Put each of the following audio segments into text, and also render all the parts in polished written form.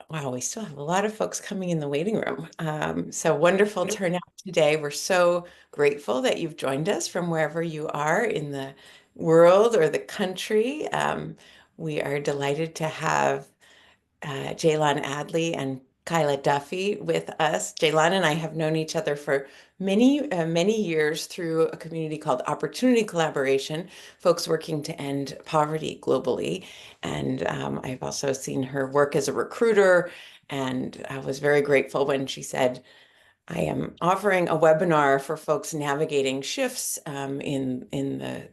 Wow, we still have a lot of folks coming in the waiting room. So wonderful turnout today. We're so grateful that you've joined us from wherever you are in the world or the country. We are delighted to have Jailan Adly and Kyla Duffy with us. Jailan and I have known each other for many years through a community called Opportunity Collaboration, folks working to end poverty globally. And I've also seen her work as a recruiter, and I was very grateful when she said, I am offering a webinar for folks navigating shifts in the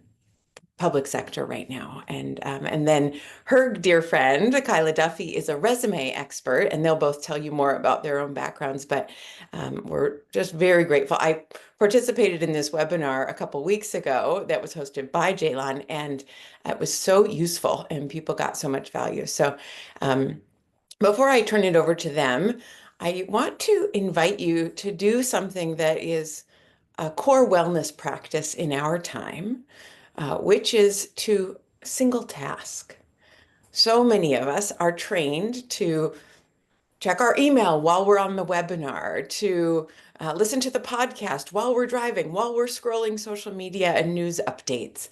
public sector right now. And then her dear friend, Kyla Duffy, is a resume expert, and they'll both tell you more about their own backgrounds, but we're just very grateful. I participated in this webinar a couple weeks ago that was hosted by Jailan, and it was so useful, and people got so much value. So before I turn it over to them, I want to invite you to do something that is a core wellness practice in our time, which is to single task. So many of us are trained to check our email while we're on the webinar, to listen to the podcast while we're driving, while we're scrolling social media and news updates.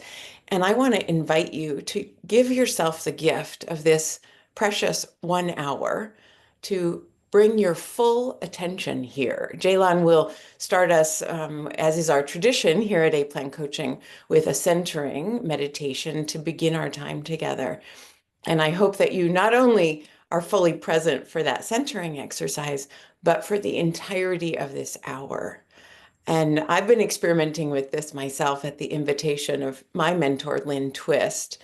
And I want to invite you to give yourself the gift of this precious 1 hour to bring your full attention here. Jailan will start us, as is our tradition here at A Plan Coaching, with a centering meditation to begin our time together. And I hope that you not only are fully present for that centering exercise, but for the entirety of this hour. And I've been experimenting with this myself at the invitation of my mentor, Lynn Twist,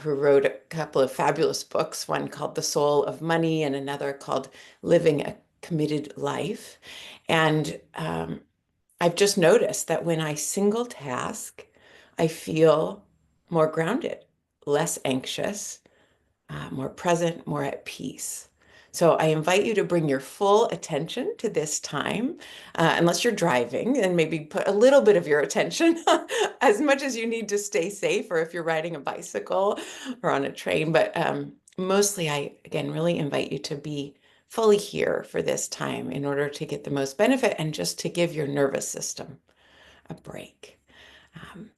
who wrote a couple of fabulous books, one called The Soul of Money and another called Living a Committed Life. And I've just noticed that when I single task, I feel more grounded, less anxious, more present, more at peace. So I invite you to bring your full attention to this time, unless you're driving, and maybe put a little bit of your attention as much as you need to stay safe, or if you're riding a bicycle or on a train. But mostly, I, again, really invite you to be fully here for this time in order to get the most benefit and just to give your nervous system a break.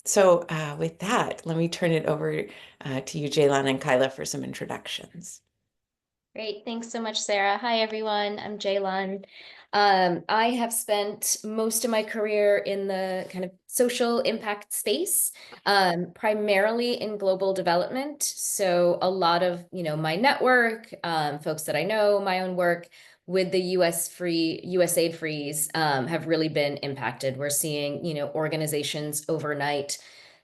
So with that, let me turn it over to you, Jailan and Kyla, for some introductions. Great. Thanks so much, Sarah. Hi, everyone. I'm Jailan. I have spent most of my career in the kind of social impact space, primarily in global development. So a lot of, my network, folks that I know, my own work with the USAID freeze have really been impacted. We're seeing, organizations overnight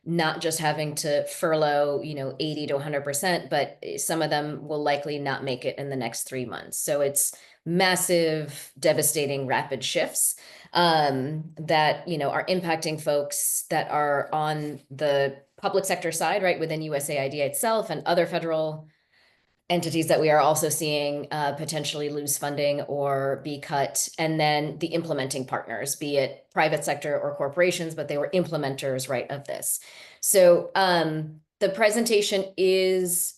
not just having to furlough, 80 to 100%, but some of them will likely not make it in the next 3 months. So it's massive, devastating, rapid shifts that, are impacting folks that are on the public sector side, right, within USAID itself and other federal entities that we are also seeing potentially lose funding or be cut. And then the implementing partners, be it private sector or corporations, but they were implementers, right, of this. So the presentation is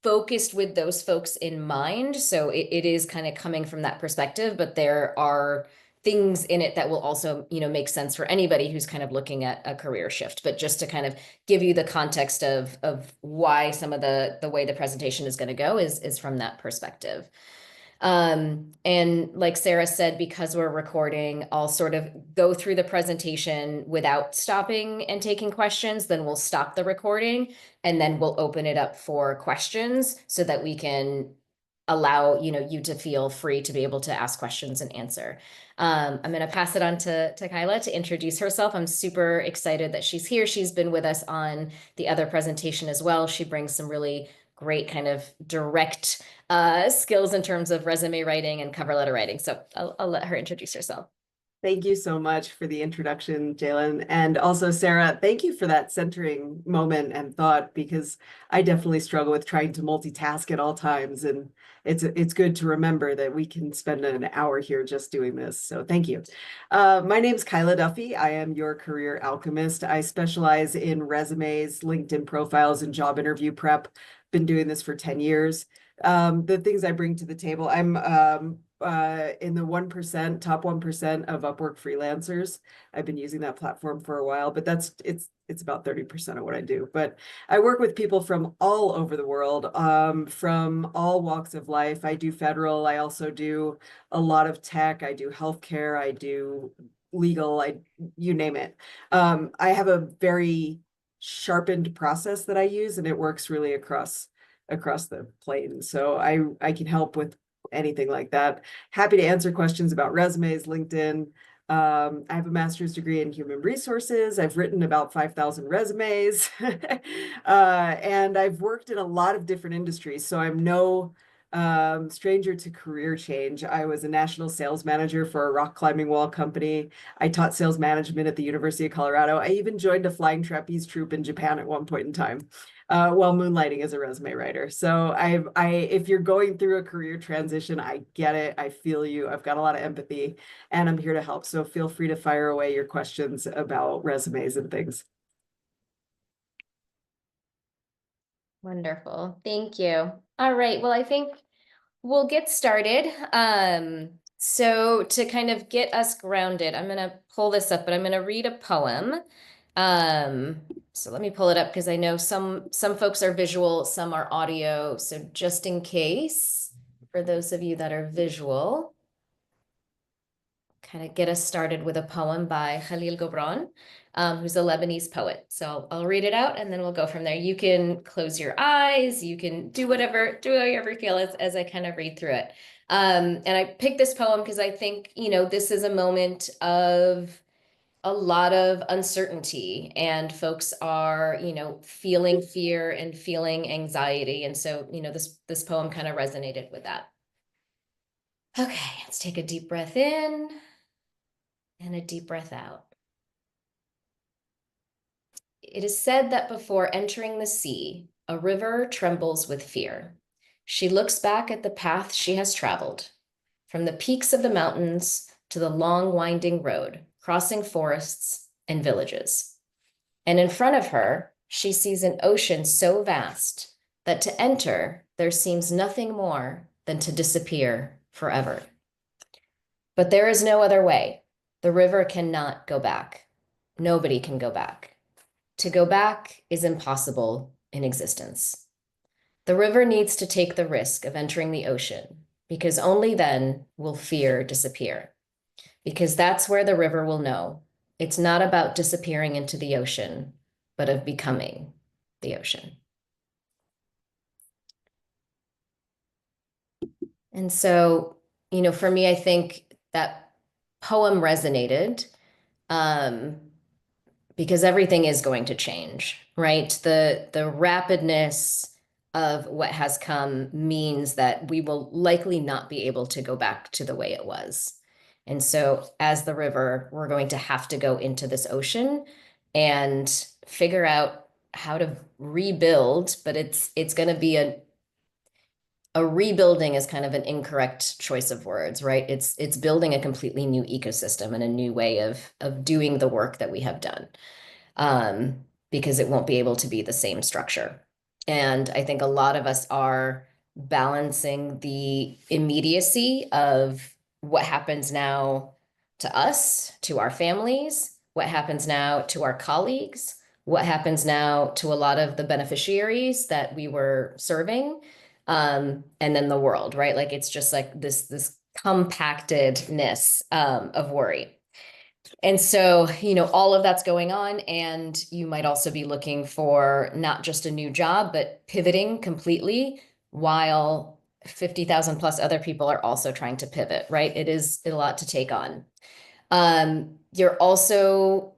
focused with those folks in mind. So it is kind of coming from that perspective, but there are things in it that will also, make sense for anybody who's kind of looking at a career shift. But just to kind of give you the context of why some of the way the presentation is going to go is from that perspective. And like Sarah said, because we're recording, I'll sort of go through the presentation without stopping and taking questions. Then we'll stop the recording and then we'll open it up for questions so that we can allow, you to feel free to be able to ask questions and answer. I'm going to pass it on to Kyla to introduce herself. I'm super excited that she's here. She's been with us on the other presentation as well. She brings some really great kind of direct skills in terms of resume writing and cover letter writing. So I'll let her introduce herself. Thank you so much for the introduction, Jailan. And also, Sarah, thank you for that centering moment and thought, because I definitely struggle with trying to multitask at all times. And it's good to remember that we can spend an hour here just doing this. So thank you. My name's Kyla Duffy. I am your career alchemist. I specialize in resumes, LinkedIn profiles, and job interview prep. been doing this for 10 years. The things I bring to the table, I'm in the 1%, top 1% of Upwork freelancers. I've been using that platform for a while, but it's about 30% of what I do. But I work with people from all over the world, from all walks of life. I do federal. I also do a lot of tech. I do healthcare. I do legal. You name it. I have a very sharpened process that I use, and it works really across the plane. So I can help with anything like that. Happy to answer questions about resumes, LinkedIn. I have a master's degree in human resources. I've written about 5,000 resumes, and I've worked in a lot of different industries. So I'm no stranger to career change. I was a national sales manager for a rock climbing wall company. I taught sales management at the University of Colorado. I even joined a flying trapeze troupe in Japan at one point in time, while moonlighting as a resume writer. So if you're going through a career transition, I get it. I feel you. I've got a lot of empathy, and I'm here to help. So feel free to fire away your questions about resumes and things. Wonderful. Thank you. All right. Well, I think we'll get started. So to kind of get us grounded, I'm going to pull this up, but I'm going to read a poem. So let me pull it up because I know some folks are visual, some are audio. So just in case, for those of you that are visual, kind of get us started with a poem by Khalil Gibran, who's a Lebanese poet. So I'll read it out and then we'll go from there. You can close your eyes, you can do whatever you feel as I kind of read through it. And I picked this poem because I think, this is a moment of a lot of uncertainty and folks are, feeling fear and feeling anxiety. And so, this poem kind of resonated with that. Okay, let's take a deep breath in. And a deep breath out. It is said that before entering the sea, a river trembles with fear. She looks back at the path she has traveled, from the peaks of the mountains to the long winding road, crossing forests and villages. And in front of her, she sees an ocean so vast that to enter, there seems nothing more than to disappear forever. But there is no other way. The river cannot go back. Nobody can go back. To go back is impossible in existence. The river needs to take the risk of entering the ocean because only then will fear disappear. Because that's where the river will know it's not about disappearing into the ocean, but of becoming the ocean. And so, for me, I think that poem resonated because everything is going to change, right? The rapidness of what has come means that we will likely not be able to go back to the way it was. And so as the river, we're going to have to go into this ocean and figure out how to rebuild, but it's going to be a rebuilding is kind of an incorrect choice of words, right? It's building a completely new ecosystem and a new way of doing the work that we have done, because it won't be able to be the same structure. And I think a lot of us are balancing the immediacy of what happens now to us, to our families, what happens now to our colleagues, what happens now to a lot of the beneficiaries that we were serving. And then the world, right? Like it's just like this compactedness of worry. And so, all of that's going on, and you might also be looking for not just a new job, but pivoting completely while 50,000 plus other people are also trying to pivot, right? It is a lot to take on. You're also,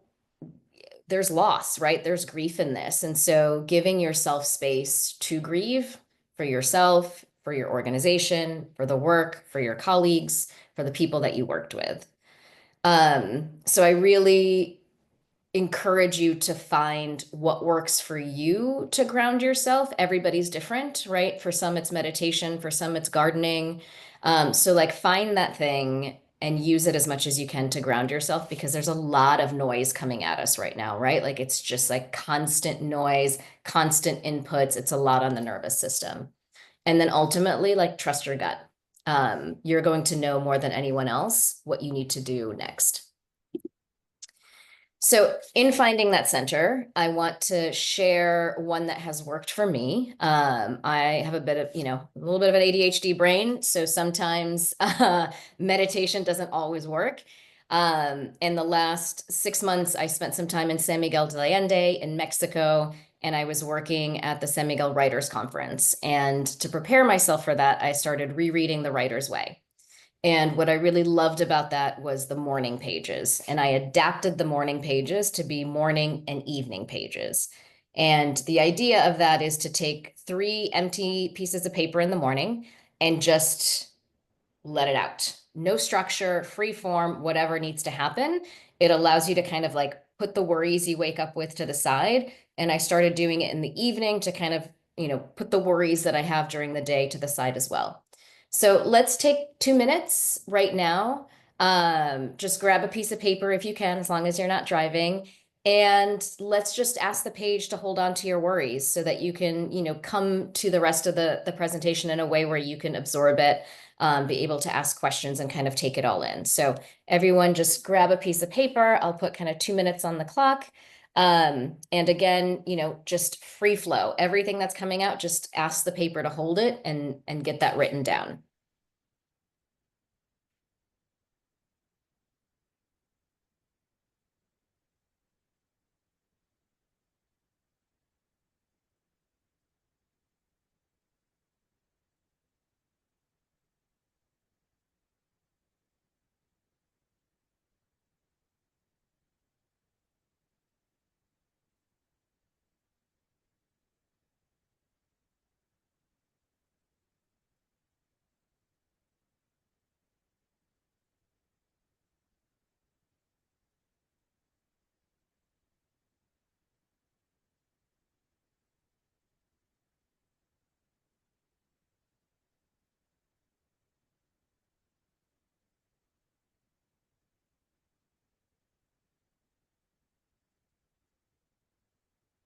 there's loss, right? There's grief in this. And so giving yourself space to grieve for yourself, for your organization, for the work, for your colleagues, for the people that you worked with. So I really encourage you to find what works for you to ground yourself. Everybody's different, right? For some, it's meditation. For some, it's gardening. So like find that thing and use it as much as you can to ground yourself, because there's a lot of noise coming at us right now, right? Like it's just like constant noise, constant inputs. It's a lot on the nervous system. And then ultimately, like trust your gut. You're going to know more than anyone else what you need to do next. So in finding that center, I want to share one that has worked for me. I have a bit of, a little bit of an ADHD brain. So sometimes meditation doesn't always work. In the last 6 months, I spent some time in San Miguel de Allende in Mexico, and I was working at the San Miguel Writers Conference. And to prepare myself for that, I started rereading The Writer's Way. And what I really loved about that was the morning pages. And I adapted the morning pages to be morning and evening pages. And the idea of that is to take 3 empty pieces of paper in the morning and just let it out. No structure, free form, whatever needs to happen. It allows you to kind of like put the worries you wake up with to the side. And I started doing it in the evening to kind of, put the worries that I have during the day to the side as well. So let's take 2 minutes right now. Just grab a piece of paper if you can, as long as you're not driving. And let's just ask the page to hold on to your worries so that you can, come to the rest of the presentation in a way where you can absorb it, be able to ask questions and kind of take it all in. So everyone just grab a piece of paper. I'll put kind of 2 minutes on the clock. And again, just free flow. Everything that's coming out, just ask the paper to hold it and get that written down.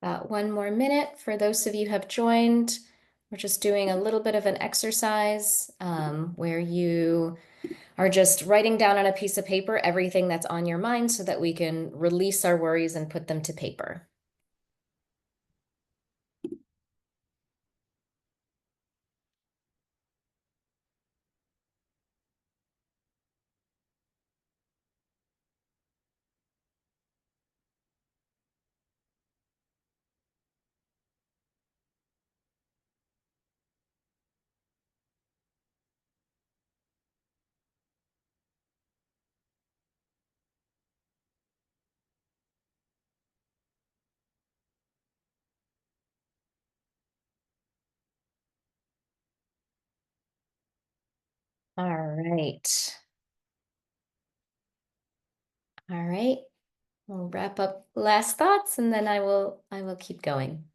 About 1 more minute for those of you who have joined. We're just doing a little bit of an exercise where you are just writing down on a piece of paper everything that's on your mind so that we can release our worries and put them to paper. All right. All right. We'll wrap up last thoughts and then I will keep going.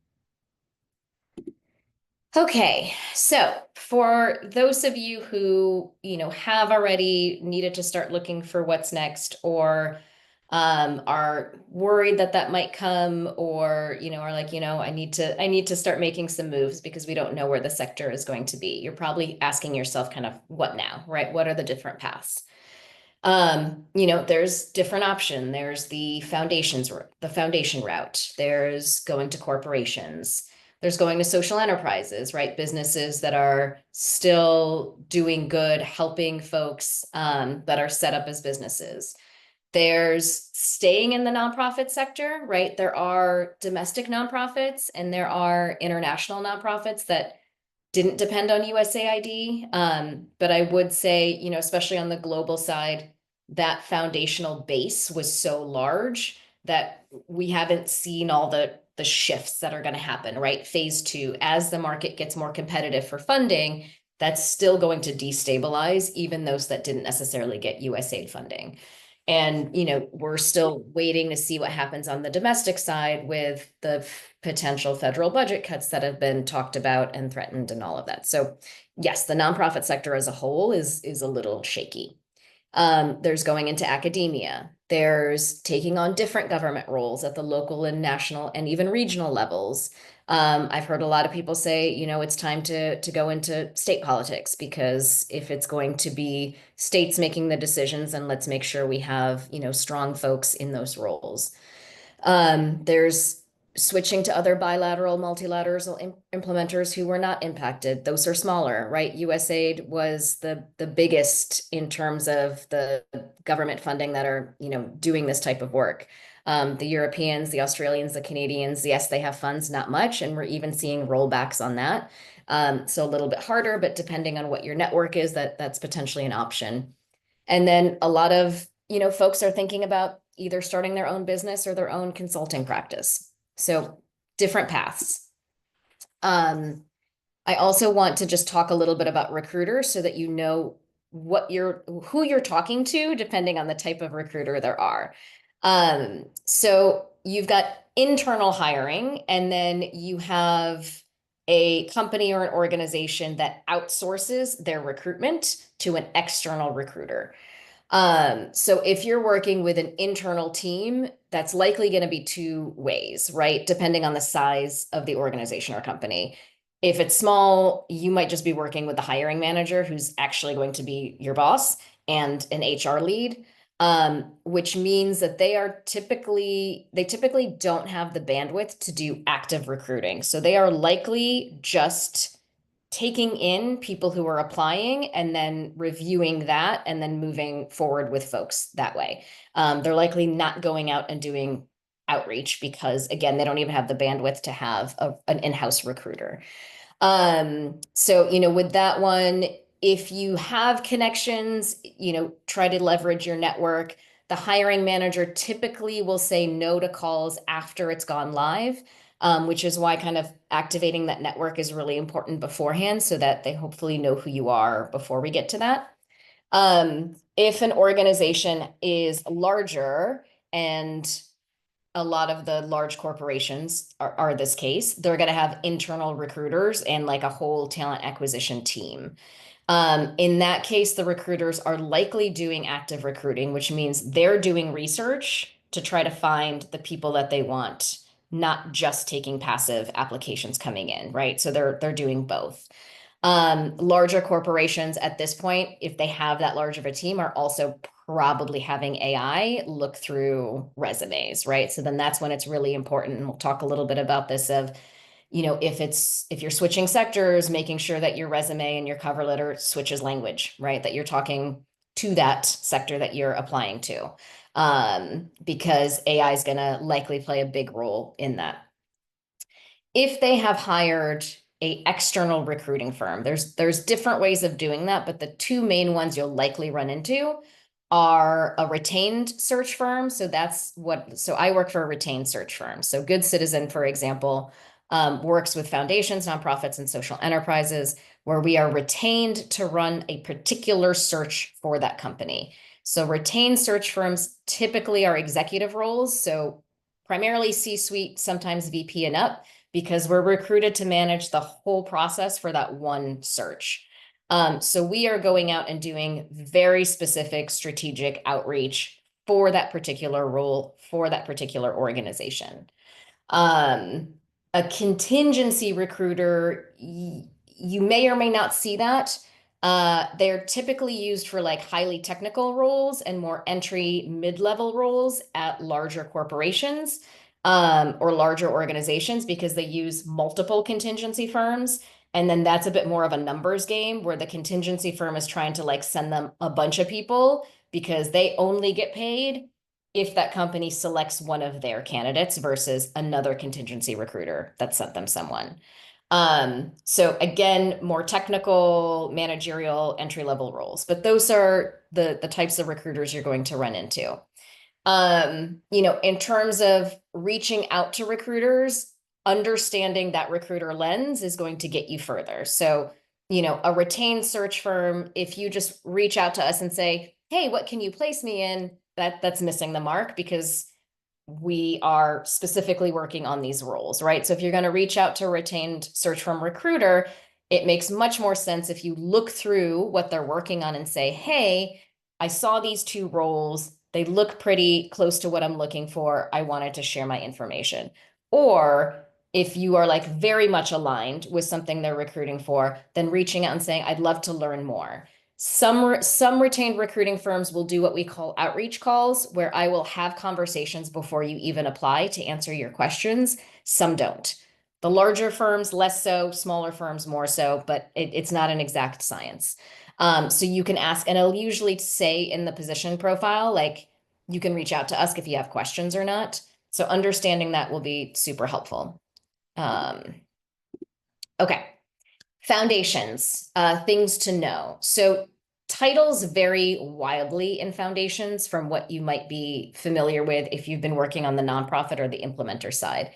Okay, so for those of you who, have already needed to start looking for what's next, or are worried that that might come, or, are like, I need to start making some moves because we don't know where the sector is going to be. You're probably asking yourself kind of what now, right? What are the different paths? There's different option. There's the foundation route. There's going to corporations. There's going to social enterprises, right? Businesses that are still doing good, helping folks that are set up as businesses. There's staying in the nonprofit sector, right? There are domestic nonprofits and there are international nonprofits that didn't depend on USAID. But I would say, especially on the global side, that foundational base was so large that we haven't seen all the shifts that are going to happen, right? Phase 2, as the market gets more competitive for funding, that's still going to destabilize even those that didn't necessarily get USAID funding. And, we're still waiting to see what happens on the domestic side with the potential federal budget cuts that have been talked about and threatened and all of that. So yes, the nonprofit sector as a whole is a little shaky. There's going into academia. There's taking on different government roles at the local and national and even regional levels. I've heard a lot of people say, it's time to go into state politics, because if it's going to be states making the decisions, then let's make sure we have, strong folks in those roles. There's switching to other bilateral, multilateral implementers who were not impacted. Those are smaller, right? USAID was the biggest in terms of the government funding that are, doing this type of work. The Europeans, the Australians, the Canadians, yes, they have funds, not much, and we're even seeing rollbacks on that. So a little bit harder, but depending on what your network is, that's potentially an option. And then a lot of, folks are thinking about either starting their own business or their own consulting practice. So different paths. I also want to just talk a little bit about recruiters so that you know who you're talking to, depending on the type of recruiter there are. So you've got internal hiring, and then you have a company or an organization that outsources their recruitment to an external recruiter. So if you're working with an internal team, that's likely going to be two ways, right? Depending on the size of the organization or company. If it's small, you might just be working with the hiring manager, who's actually going to be your boss, and an HR lead, which means that they typically don't have the bandwidth to do active recruiting. So they are likely just taking in people who are applying and then reviewing that and then moving forward with folks that way. They're likely not going out and doing outreach because, again, they don't even have the bandwidth to have an in-house recruiter. So, with that one, if you have connections, try to leverage your network. The hiring manager typically will say no to calls after it's gone live, which is why kind of activating that network is really important beforehand, so that they hopefully know who you are before we get to that. If an organization is larger, and a lot of the large corporations are this case, they're going to have internal recruiters and like a whole talent acquisition team. In that case, the recruiters are likely doing active recruiting, which means they're doing research to try to find the people that they want, not just taking passive applications coming in, right? So they're doing both. Larger corporations at this point, if they have that large of a team, are also probably having AI look through resumes, right? So then that's when it's really important. And we'll talk a little bit about this of, if you're switching sectors, making sure that your resume and your cover letter switches language, right? That you're talking to that sector that you're applying to, because AI is going to likely play a big role in that. If they have hired a external recruiting firm, there's different ways of doing that, but the two main ones you'll likely run into are a retained search firm. So I work for a retained search firm. So Good Citizen, for example, works with foundations, nonprofits, and social enterprises, where we are retained to run a particular search for that company. So retained search firms typically are executive roles, so primarily C-suite, sometimes VP and up, because we're recruited to manage the whole process for that one search. So we are going out and doing very specific strategic outreach for that particular role, for that particular organization. A contingency recruiter, you may or may not see that. They're typically used for like highly technical roles and more entry mid-level roles at larger corporations, or larger organizations, because they use multiple contingency firms. And then that's a bit more of a numbers game, where the contingency firm is trying to like send them a bunch of people because they only get paid if that company selects one of their candidates versus another contingency recruiter that sent them someone. So again, more technical, managerial, entry-level roles, but those are the types of recruiters you're going to run into. In terms of reaching out to recruiters, understanding that recruiter lens is going to get you further. So, a retained search firm, if you just reach out to us and say, hey, what can you place me in? That's missing the mark, because we are specifically working on these roles, right? So if you're going to reach out to a retained search firm recruiter, it makes much more sense if you look through what they're working on and say, hey, I saw these two roles. They look pretty close to what I'm looking for. I wanted to share my information. Or if you are like very much aligned with something they're recruiting for, then reaching out and saying, I'd love to learn more. Some retained recruiting firms will do what we call outreach calls, where I will have conversations before you even apply to answer your questions. Some don't. The larger firms, less so, smaller firms, more so, but it's not an exact science. So you can ask, and it'll usually say in the position profile, like you can reach out to us if you have questions or not. So understanding that will be super helpful. Okay. Foundations, things to know. So titles vary wildly in foundations from what you might be familiar with if you've been working on the nonprofit or the implementer side,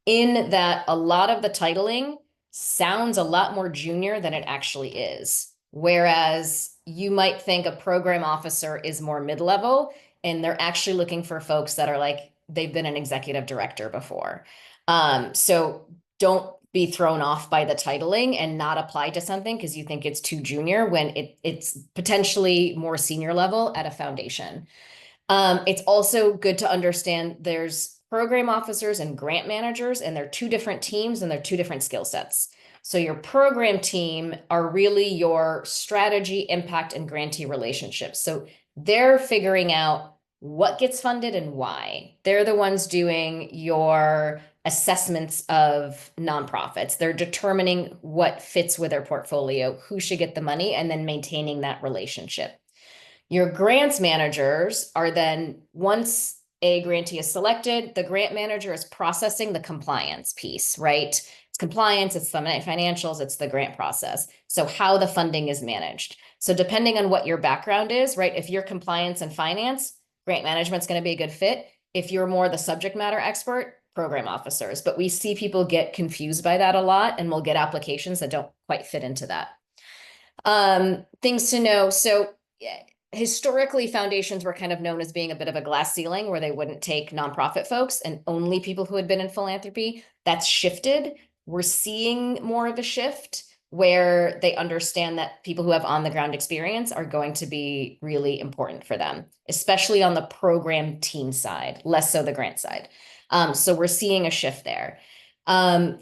in that a lot of the titling sounds a lot more junior than it actually is. Whereas you might think a program officer is more mid-level, and they're actually looking for folks that are like, they've been an executive director before. So don't be thrown off by the titling and not apply to something because you think it's too junior when it's potentially more senior level at a foundation. It's also good to understand there's program officers and grant managers, and they're two different teams and they're two different skill sets. So your program team are really your strategy, impact, and grantee relationships. So they're figuring out what gets funded and why. They're the ones doing your assessments of nonprofits. They're determining what fits with their portfolio, who should get the money, and then maintaining that relationship. Your grants managers are then, once a grantee is selected, the grant manager is processing the compliance piece, right? It's compliance, it's the financials, it's the grant process. So how the funding is managed. So depending on what your background is, right? If you're compliance and finance, grant management's going to be a good fit. If you're more the subject matter expert, program officers. But we see people get confused by that a lot, and we'll get applications that don't quite fit into that. Things to know. So historically, foundations were kind of known as being a bit of a glass ceiling where they wouldn't take nonprofit folks and only people who had been in philanthropy. That's shifted. We're seeing more of a shift where they understand that people who have on the ground experience are going to be really important for them, especially on the program team side, less so the grant side. So we're seeing a shift there.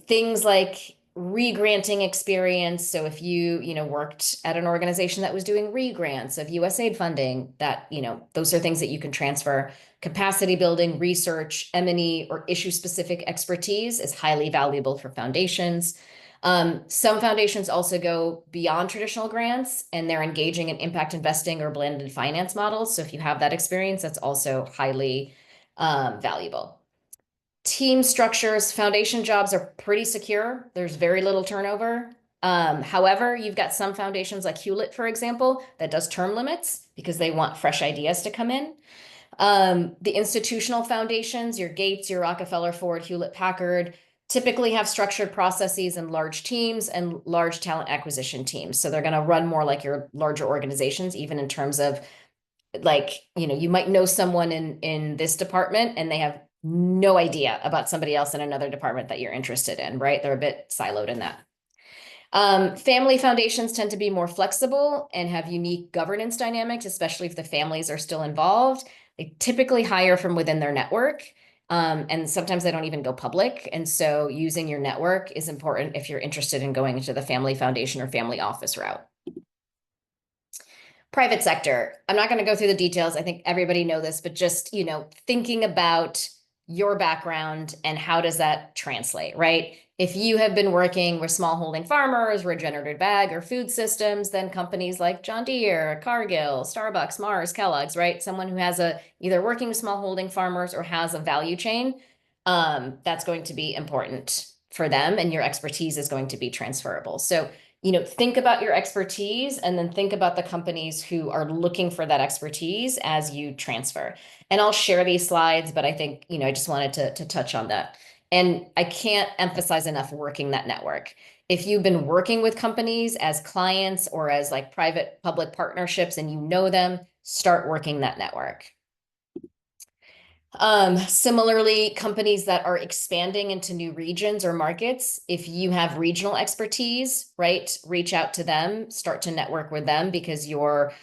Things like re-granting experience. So if you worked at an organization that was doing re-grants of USAID funding, that, those are things that you can transfer. Capacity building, research, M&E, or issue-specific expertise is highly valuable for foundations. Some foundations also go beyond traditional grants, and they're engaging in impact investing or blended finance models. So if you have that experience, that's also highly valuable. Team structures, foundation jobs are pretty secure. There's very little turnover. However, you've got some foundations like Hewlett, for example, that does term limits because they want fresh ideas to come in. The institutional foundations, your Gates, your Rockefeller, Ford, Hewlett Packard, typically have structured processes and large teams and large talent acquisition teams. So they're going to run more like your larger organizations, even in terms of like, you might know someone in this department and they have no idea about somebody else in another department that you're interested in, right? They're a bit siloed in that. Family foundations tend to be more flexible and have unique governance dynamics, especially if the families are still involved. They typically hire from within their network, and sometimes they don't even go public. And so using your network is important if you're interested in going into the family foundation or family office route. Private sector. I'm not going to go through the details. I think everybody know this, but just, thinking about your background and how does that translate, right? If you have been working with smallholding farmers, regenerative ag, or food systems, then companies like John Deere, Cargill, Starbucks, Mars, Kellogg's, right? Someone who has either working with smallholding farmers or has a value chain, that's going to be important for them, and your expertise is going to be transferable. So think about your expertise and then think about the companies who are looking for that expertise as you transfer. And I'll share these slides, but I think, I just wanted to touch on that. And I can't emphasize enough working that network. If you've been working with companies as clients or as like private public partnerships and you know them, start working that network. Similarly, companies that are expanding into new regions or markets, if you have regional expertise, right, reach out to them, start to network with them because your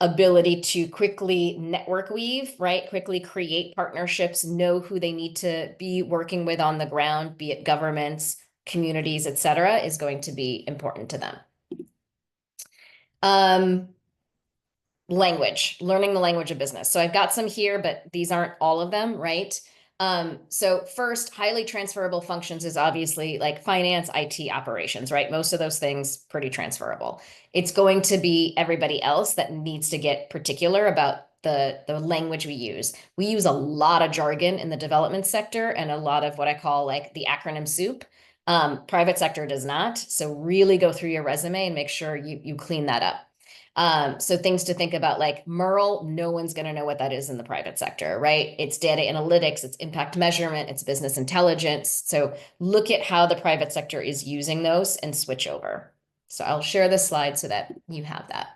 ability to quickly network weave, right? Quickly create partnerships, know who they need to be working with on the ground, be it governments, communities, et cetera, is going to be important to them. Language, learning the language of business. So I've got some here, but these aren't all of them, right? So first, highly transferable functions is obviously like finance, IT, operations, right? Most of those things pretty transferable. It's going to be everybody else that needs to get particular about the language we use. We use a lot of jargon in the development sector and a lot of what I call like the acronym soup. Private sector does not. So really go through your resume and make sure you clean that up. So things to think about like MERL, no one's going to know what that is in the private sector, right? It's data analytics, it's impact measurement, it's business intelligence. So look at how the private sector is using those and switch over. So I'll share this slide so that you have that.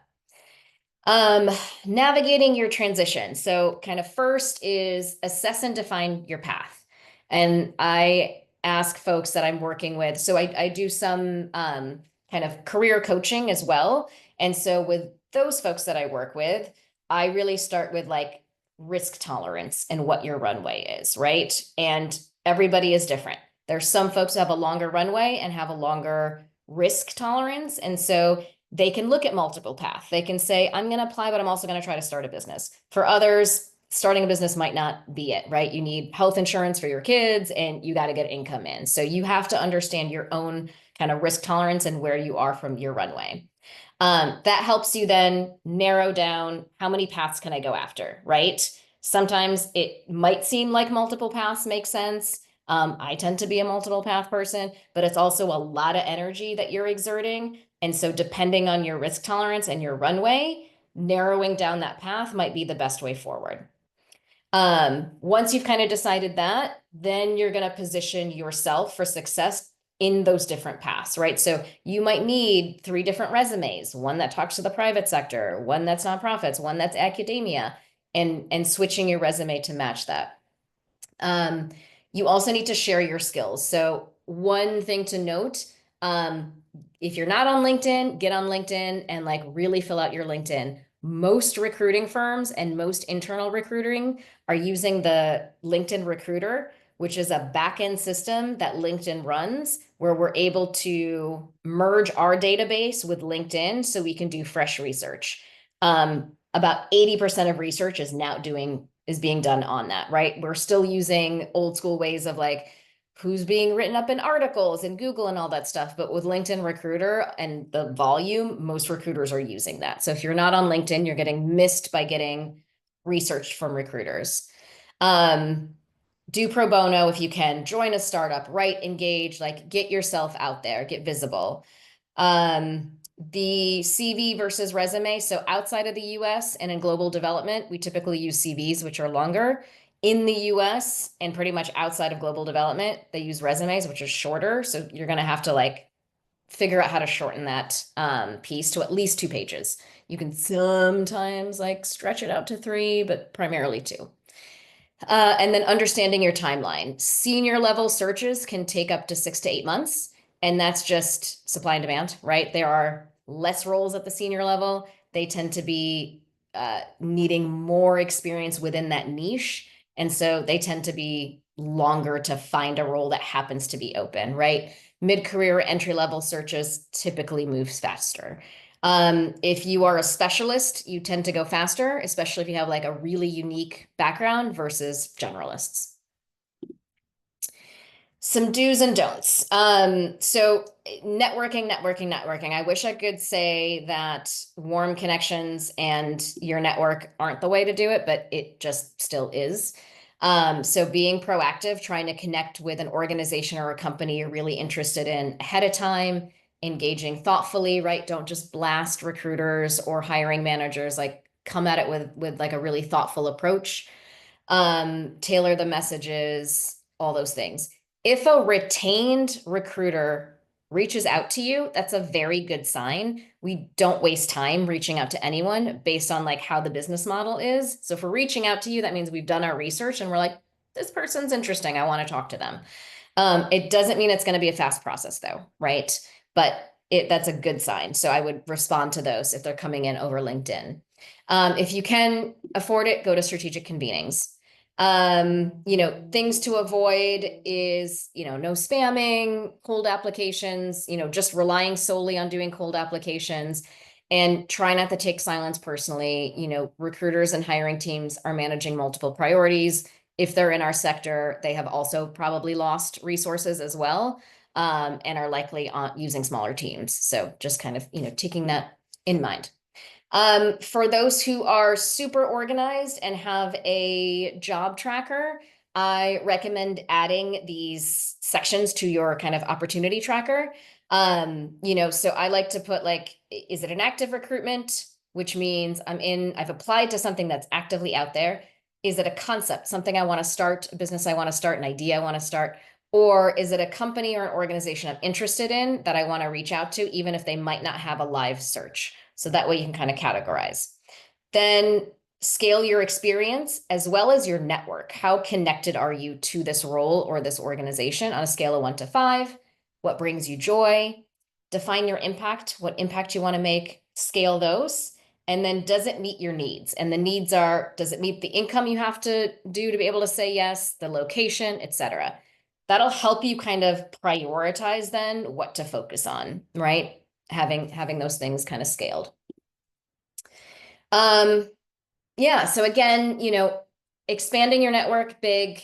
Navigating your transition. So kind of first is assess and define your path. And I ask folks that I'm working with, so I do some kind of career coaching as well. And so with those folks that I work with, I really start with like risk tolerance and what your runway is, right? And everybody is different. There's some folks who have a longer runway and have a longer risk tolerance. And so they can look at multiple paths. They can say, I'm going to apply, but I'm also going to try to start a business. For others, starting a business might not be it, right? You need health insurance for your kids and you got to get income in. So you have to understand your own kind of risk tolerance and where you are from your runway. That helps you then narrow down how many paths can I go after, right? Sometimes it might seem like multiple paths make sense. I tend to be a multiple path person, but it's also a lot of energy that you're exerting. And so depending on your risk tolerance and your runway, narrowing down that path might be the best way forward. Once you've kind of decided that, then you're going to position yourself for success in those different paths, right? So you might need 3 different resumes, one that talks to the private sector, one that's nonprofits, one that's academia, and switching your resume to match that. You also need to share your skills. So one thing to note, if you're not on LinkedIn, get on LinkedIn and like really fill out your LinkedIn. Most recruiting firms and most internal recruiting are using the LinkedIn Recruiter, which is a backend system that LinkedIn runs, where we're able to merge our database with LinkedIn so we can do fresh research. About 80% of research is being done on that, right? We're still using old school ways of like who's being written up in articles and Google and all that stuff. But with LinkedIn Recruiter and the volume, most recruiters are using that. So if you're not on LinkedIn, you're getting missed by getting research from recruiters. Do pro bono if you can, join a startup, write, engage, like get yourself out there, get visible. The CV versus resume. So outside of the US and in global development, we typically use CVs, which are longer. In the US and pretty much outside of global development, they use resumes, which are shorter. So you're going to have to like figure out how to shorten that piece to at least 2 pages. You can sometimes like stretch it out to 3, but primarily 2. And then understanding your timeline. Senior level searches can take up to 6 to 8 months. And that's just supply and demand, right? There are less roles at the senior level. They tend to be needing more experience within that niche. And so they tend to be longer to find a role that happens to be open, right? Mid-career entry-level searches typically moves faster. If you are a specialist, you tend to go faster, especially if you have like a really unique background versus generalists. Some do's and don'ts. So networking. I wish I could say that warm connections and your network aren't the way to do it, but it just still is. So being proactive, trying to connect with an organization or a company you're really interested in ahead of time, engaging thoughtfully, right? Don't just blast recruiters or hiring managers, like come at it with like a really thoughtful approach. Tailor the messages, all those things. If a retained recruiter reaches out to you, that's a very good sign. We don't waste time reaching out to anyone based on like how the business model is. So if we're reaching out to you, that means we've done our research and we're like, this person's interesting. I want to talk to them. It doesn't mean it's going to be a fast process though, right? But that's a good sign. So I would respond to those if they're coming in over LinkedIn. If you can afford it, go to strategic convenings. Things to avoid is, no spamming, cold applications, just relying solely on doing cold applications, and try not to take silence personally. Recruiters and hiring teams are managing multiple priorities. If they're in our sector, they have also probably lost resources as well, and are likely using smaller teams. So just kind of, taking that in mind. For those who are super organized and have a job tracker, I recommend adding these sections to your kind of opportunity tracker. So I like to put like, is it an active recruitment? Which means I've applied to something that's actively out there. Is it a concept, something I want to start, a business I want to start, an idea I want to start? Or is it a company or an organization I'm interested in that I want to reach out to, even if they might not have a live search? So that way you can kind of categorize. Then scale your experience as well as your network. How connected are you to this role or this organization on a scale of 1 to 5? What brings you joy? Define your impact, what impact you want to make, scale those. And then does it meet your needs? And the needs are, does it meet the income you have to do to be able to say yes, the location, etc. That'll help you kind of prioritize then what to focus on, right? Having those things kind of scaled. Yeah, so again, expanding your network big.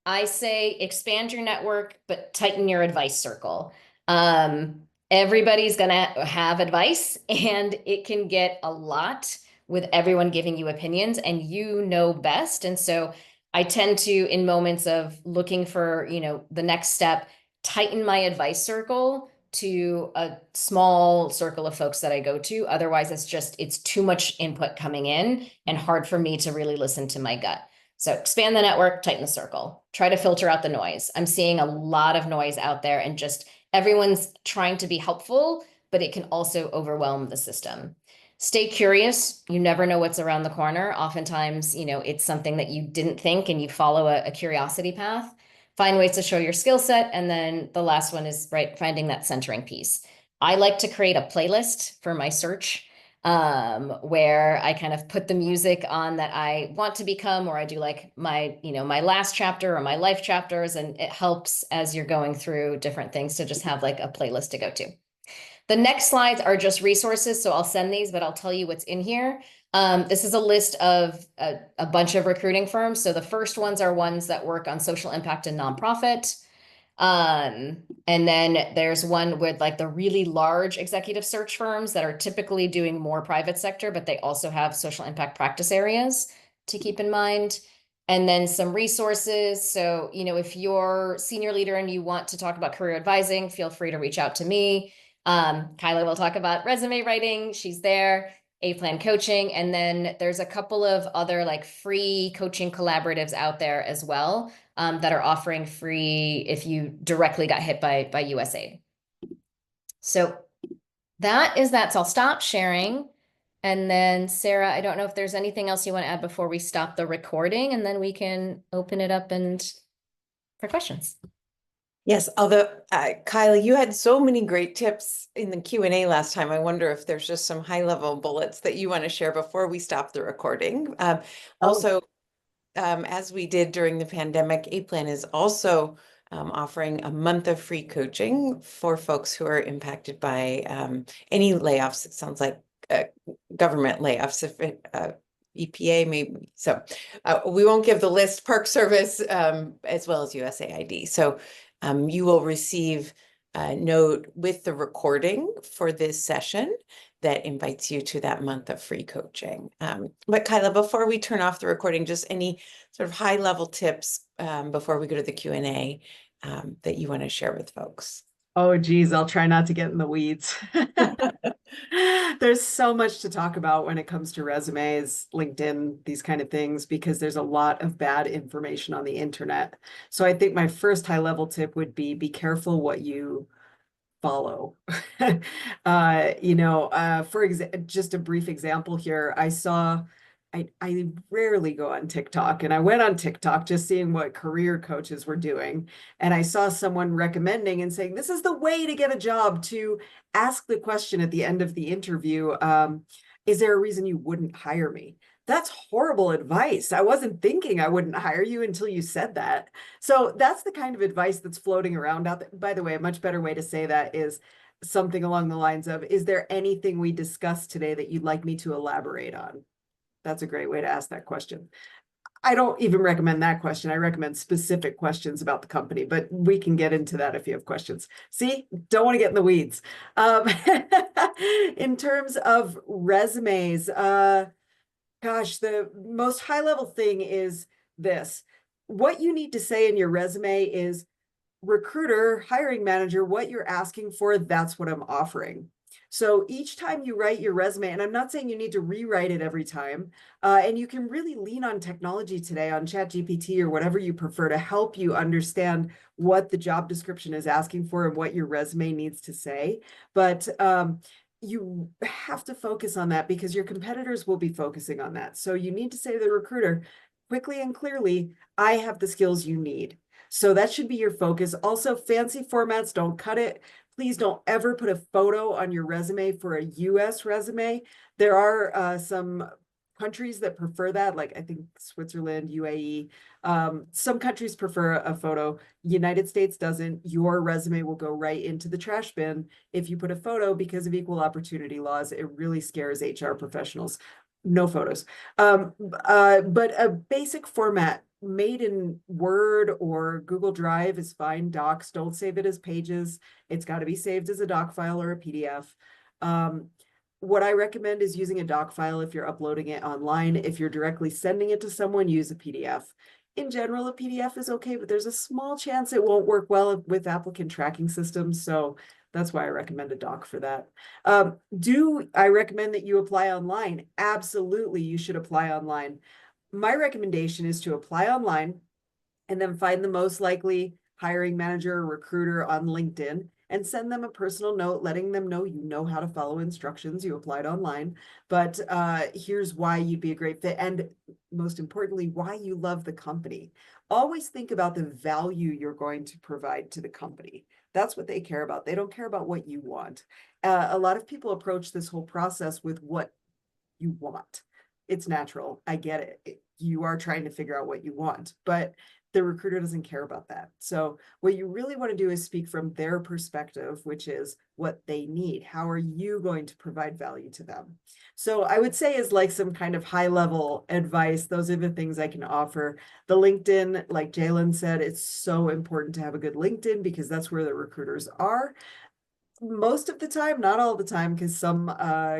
I say expand your network, but tighten your advice circle. Everybody's gonna have advice, and it can get a lot with everyone giving you opinions, and you know best. And so I tend to, in moments of looking for, the next step, tighten my advice circle to a small circle of folks that I go to. Otherwise, it's too much input coming in and hard for me to really listen to my gut. So expand the network, tighten the circle, try to filter out the noise. I'm seeing a lot of noise out there, and just everyone's trying to be helpful, but it can also overwhelm the system. Stay curious. You never know what's around the corner. Oftentimes, it's something that you didn't think, and you follow a curiosity path. Find ways to show your skill set. And then the last one is, right, finding that centering piece. I like to create a playlist for my search, where I kind of put the music on that I want to become, or I do like my last chapter or my life chapters. And it helps as you're going through different things to just have like a playlist to go to. The next slides are just resources. So I'll send these, but I'll tell you what's in here. This is a list of a bunch of recruiting firms. So the first ones are ones that work on social impact and nonprofit. And then there's one with like the really large executive search firms that are typically doing more private sector, but they also have social impact practice areas to keep in mind. And then some resources. So, if you're senior leader and you want to talk about career advising, feel free to reach out to me. Kyla will talk about resume writing. She's there. A-Plan coaching. And then there's a couple of other like free coaching collaboratives out there as well, that are offering free if you directly got hit by USAID. So that is that. So I'll stop sharing. And then Sarah, I don't know if there's anything else you want to add before we stop the recording, and then we can open it up for questions. Yes, although Kyla, you had so many great tips in the Q&A last time. I wonder if there's just some high-level bullets that you want to share before we stop the recording. Also, as we did during the pandemic, A-Plan is also offering a month of free coaching for folks who are impacted by any layoffs. It sounds like government layoffs, if EPA maybe. So we won't give the list, Park Service, as well as USAID. So you will receive a note with the recording for this session that invites you to that month of free coaching. But Kyla, before we turn off the recording, just any sort of high-level tips before we go to the Q&A that you want to share with folks? Oh, geez, I'll try not to get in the weeds. There's so much to talk about when it comes to resumes, LinkedIn, these kind of things, because there's a lot of bad information on the internet. So I think my first high-level tip would be careful what you follow. For just a brief example here, I rarely go on TikTok, and I went on TikTok just seeing what career coaches were doing. And I saw someone recommending and saying, this is the way to get a job, to ask the question at the end of the interview. Is there a reason you wouldn't hire me? That's horrible advice. I wasn't thinking I wouldn't hire you until you said that. So that's the kind of advice that's floating around out there. By the way, a much better way to say that is something along the lines of, is there anything we discussed today that you'd like me to elaborate on? That's a great way to ask that question. I don't even recommend that question. I recommend specific questions about the company, but we can get into that if you have questions. See, don't want to get in the weeds. In terms of resumes, gosh, the most high level thing is this. What you need to say in your resume is, recruiter, hiring manager, what you're asking for, that's what I'm offering. So each time you write your resume, and I'm not saying you need to rewrite it every time, and you can really lean on technology today, on ChatGPT or whatever you prefer, to help you understand what the job description is asking for and what your resume needs to say. But you have to focus on that because your competitors will be focusing on that. So you need to say to the recruiter quickly and clearly, I have the skills you need. So that should be your focus. Also, fancy formats don't cut it. Please don't ever put a photo on your resume for a US resume. There are some countries that prefer that, like I think Switzerland, UAE. Some countries prefer a photo. United States doesn't. Your resume will go right into the trash bin if you put a photo because of equal opportunity laws. It really scares HR professionals. No photos. But a basic format made in Word or Google Drive is fine. Docs, don't save it as pages. It's got to be saved as a doc file or a PDF. What I recommend is using a doc file if you're uploading it online. If you're directly sending it to someone, use a PDF. In general, a PDF is okay, but there's a small chance it won't work well with applicant tracking systems. So that's why I recommend a doc for that. Do I recommend that you apply online? Absolutely, you should apply online. My recommendation is to apply online and then find the most likely hiring manager or recruiter on LinkedIn and send them a personal note letting them know you know how to follow instructions. You applied online, but here's why you'd be a great fit. And most importantly, why you love the company. Always think about the value you're going to provide to the company. That's what they care about. They don't care about what you want. A lot of people approach this whole process with what you want. It's natural. I get it. You are trying to figure out what you want, but the recruiter doesn't care about that. So what you really want to do is speak from their perspective, which is what they need. How are you going to provide value to them? So I would say is like some kind of high level advice. Those are the things I can offer. The LinkedIn, like Jailan said, it's so important to have a good LinkedIn because that's where the recruiters are. Most of the time, not all the time, because some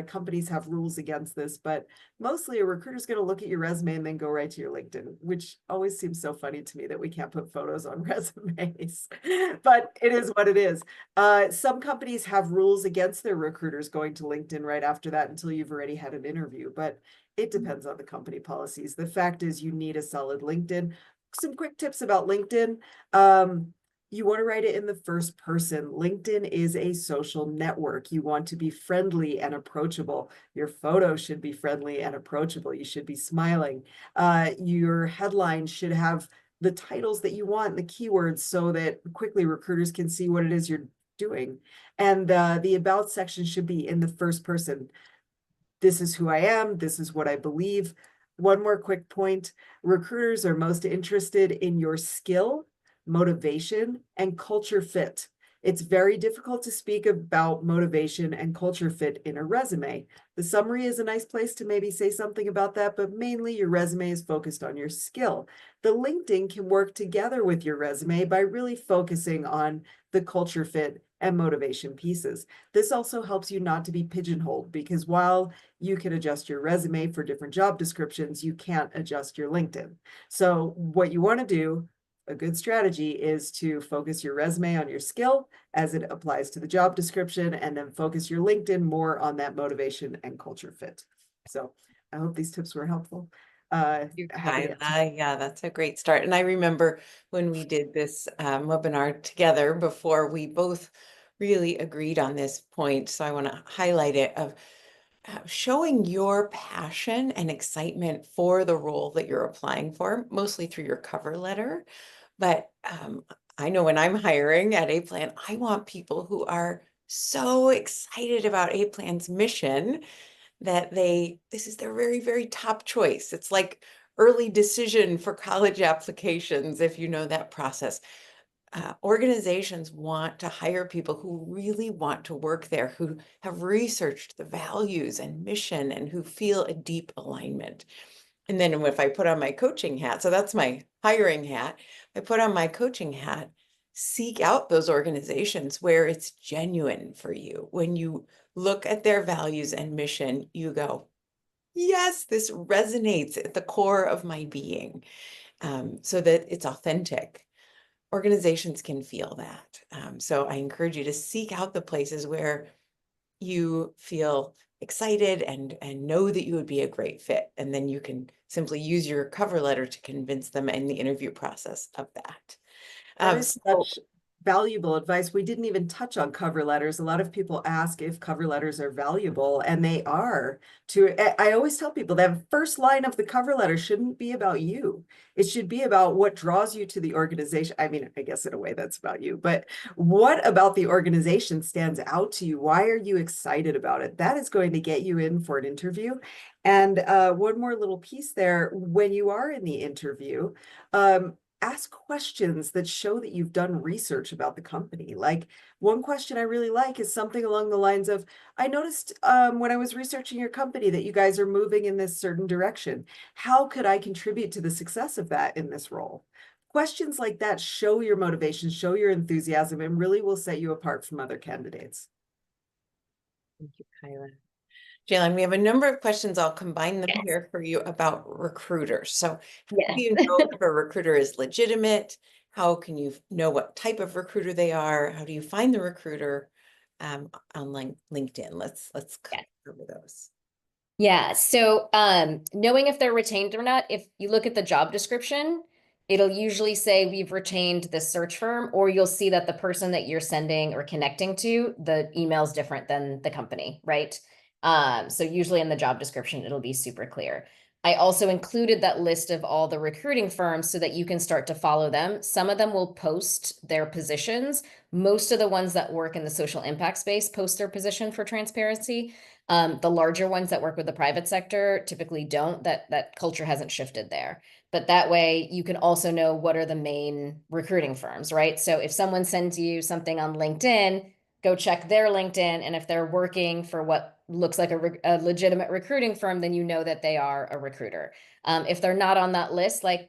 companies have rules against this, but mostly a recruiter's going to look at your resume and then go right to your LinkedIn, which always seems so funny to me that we can't put photos on resumes, but it is what it is. Some companies have rules against their recruiters going to LinkedIn right after that until you've already had an interview, but it depends on the company policies. The fact is you need a solid LinkedIn. Some quick tips about LinkedIn. You want to write it in the first person. LinkedIn is a social network. You want to be friendly and approachable. Your photo should be friendly and approachable. You should be smiling. Your headline should have the titles that you want, the keywords, so that quickly recruiters can see what it is you're doing. And the about section should be in the first person. This is who I am. This is what I believe. One more quick point. Recruiters are most interested in your skill, motivation, and culture fit. It's very difficult to speak about motivation and culture fit in a resume. The summary is a nice place to maybe say something about that, but mainly your resume is focused on your skill. The LinkedIn can work together with your resume by really focusing on the culture fit and motivation pieces. This also helps you not to be pigeonholed because while you can adjust your resume for different job descriptions, you can't adjust your LinkedIn. So what you want to do, a good strategy, is to focus your resume on your skill as it applies to the job description, and then focus your LinkedIn more on that motivation and culture fit. So I hope these tips were helpful. Happy to answer. Yeah, that's a great start. And I remember when we did this webinar together before, we both really agreed on this point. So I want to highlight it of showing your passion and excitement for the role that you're applying for, mostly through your cover letter. But I know when I'm hiring at A Plan, I want people who are so excited about A Plan's mission that this is their very, very top choice. It's like early decision for college applications, if you know that process. Organizations want to hire people who really want to work there, who have researched the values and mission, and who feel a deep alignment. And then if I put on my coaching hat, so that's my hiring hat, I put on my coaching hat, seek out those organizations where it's genuine for you. When you look at their values and mission, you go, yes, this resonates at the core of my being, so that it's authentic. Organizations can feel that. So I encourage you to seek out the places where you feel excited and know that you would be a great fit. And then you can simply use your cover letter to convince them in the interview process of that. That is So such valuable advice. We didn't even touch on cover letters. A lot of people ask if cover letters are valuable, and they are. I always tell people that first line of the cover letter shouldn't be about you. It should be about what draws you to the organization. I mean, I guess in a way that's about you, but what about the organization stands out to you? Why are you excited about it? That is going to get you in for an interview. And one more little piece there, when you are in the interview, ask questions that show that you've done research about the company. Like, one question I really like is something along the lines of, I noticed when I was researching your company that you guys are moving in this certain direction. How could I contribute to the success of that in this role? Questions like that show your motivation, show your enthusiasm, and really will set you apart from other candidates. thank you, Kyla. Jailan, we have a number of questions. I'll combine them Yes. here for you about recruiters. So how do Yes. you know if a recruiter is legitimate? How can you know what type of recruiter they are? How do you find the recruiter on LinkedIn? Let's Yes. cover those. Yeah. So knowing if they're retained or not, if you look at the job description, it'll usually say we've retained this search firm, or you'll see that the person that you're sending or connecting to, the email's different than the company, right? So usually in the job description, it'll be super clear. I also included that list of all the recruiting firms so that you can start to follow them. Some of them will post their positions. Most of the ones that work in the social impact space post their position for transparency. The larger ones that work with the private sector typically don't. That culture hasn't shifted there. But that way you can also know what are the main recruiting firms, right? So if someone sends you something on LinkedIn, go check their LinkedIn. And if they're working for what looks like a legitimate recruiting firm, then you know that they are a recruiter. If they're not on that list, like,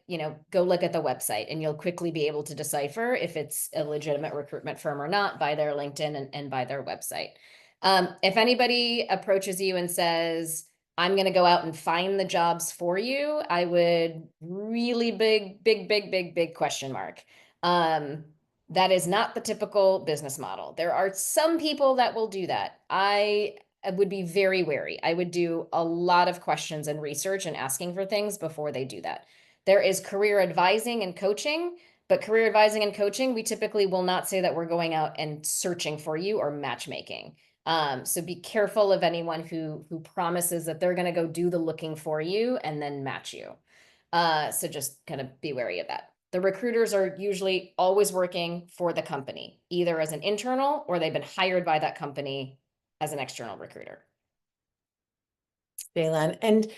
go look at the website and you'll quickly be able to decipher if it's a legitimate recruitment firm or not by their LinkedIn and by their website. If anybody approaches you and says, I'm going to go out and find the jobs for you, I would really big question mark. That is not the typical business model. There are some people that will do that. I would be very wary. I would do a lot of questions and research and asking for things before they do that. There is career advising and coaching, but career advising and coaching, we typically will not say that we're going out and searching for you or matchmaking. So be careful of anyone who promises that they're going to go do the looking for you and then match you. So just kind of be wary of that. The recruiters are usually always working for the company, either as an internal or they've been hired by that company as an external recruiter. Jailan. And